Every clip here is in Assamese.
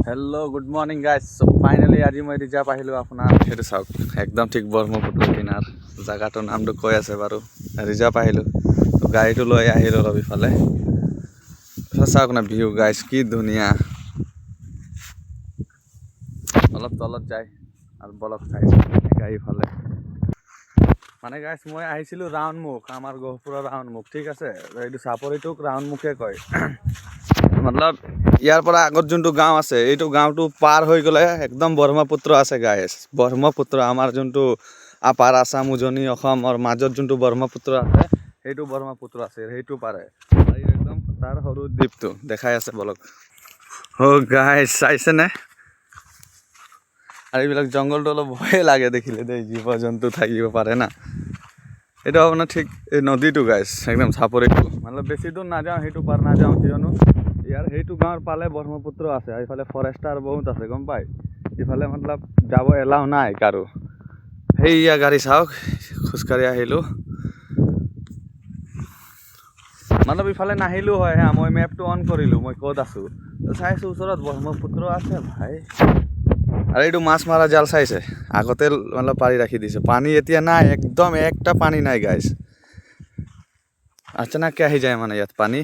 hello good morning guys so finally आज मैं रिजार्व আহিলো আপোনাৰ সেইটো চাওক একদম ঠিক ব্ৰহ্মপুত্ৰ কিনাৰ জায়গাটোৰ নামটো কৈ আছে বাৰু ৰিজাৰ্ভ আহিলো তো গাড়ীটো লৈ আহিলো ৰবিফালে চাওক না ভিউ গাইস কি ধুনীয়া অলপ তলত যায় আৰু বলক চাইছে গাড়ীফালে মানে গাইস মই আহিছিলো ৰাউণ্ডমুখ আমাৰ গহপুৰৰ ৰাউণ্ডমুখ ঠিক আছে এইটো চাপৰিটোক ৰাউণ্ডমুখে কয় मतलब यार पर आगत जो गाँव আছে এইটো গাঁওটো পার হয়ে গলে একদম ব্রহ্মপুত্র আছে গাইস ব্রহ্মপুত্র আমার যোনটো আপার আসাম উজনি অসম আর মাজত যোনটো ব্রহ্মপুত্র আছে এইটো ব্রহ্মপুত্র আছে এইটো পারে আর একদম তার সরু দ্বীপটো দেখাই আছে বলক ও গাইস চাইছে না আর এইবিলাক জঙ্গলটো অলপ ভয় লাগে দেখিলে দেই জীৱ জন্তু থাকিব পাৰে না এটা আপনাৰ ঠিক এই নদীটো গাইস একদম চাপৰিটো মানে বেছি দূৰ না যাও সেইটো পার না যাও কিয়নো यार हेतु गाँव पाले ब्रह्मपुत्र আছে এইফালে ফরেস্টার বহুত আছে গম পাই ইফালে मतलब যাব এলাও নাই কারো হেইয়া গাড়ি চাওক খুসকাৰি আহিলো मतलब ইফালে নাহিলো হয় হ্যাঁ মই ম্যাপটো অন কৰিলো মই ক'ত আছো চাইছো ওচৰত ব্ৰহ্মপুত্ৰ আছে ভাই আৰু এইটো মাছ মাৰা জাল চাইছে আগতে मतलब পাৰি ৰাখি দিছে পানী এতিয়া নাই একদম একটা পানী নাই গাইস अचानक আহি যায় মানে ইয়াত পানী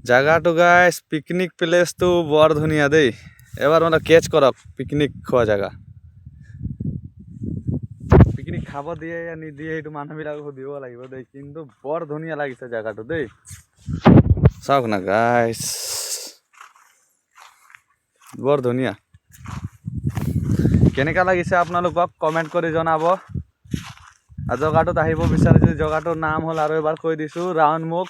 জায়গাটো গাইস পিকনিক প্লেস তো বড় ধুনিয়া দেই এবার মানে ক্যাচ করক পিকনিক খোয়া জায়গা পিকনিক খাব দিয়ে নি দিয়ে এইটো মানুহবিলাক সুধিব লাগিব দেই কিন্তু বড় ধুনিয়া লাগিছে জায়গাটো দেই চাওক না গাইস বড় ধুনিয়া কেনেকা লাগিছে আপোনালোকক কমেন্ট কৰি জনাব আৰু জায়গাটোত আহিব বিচাৰে যদি জায়গাটোৰ নাম হল আৰু এবাৰ কৈ দিছো ৰাউণ্ডমুখ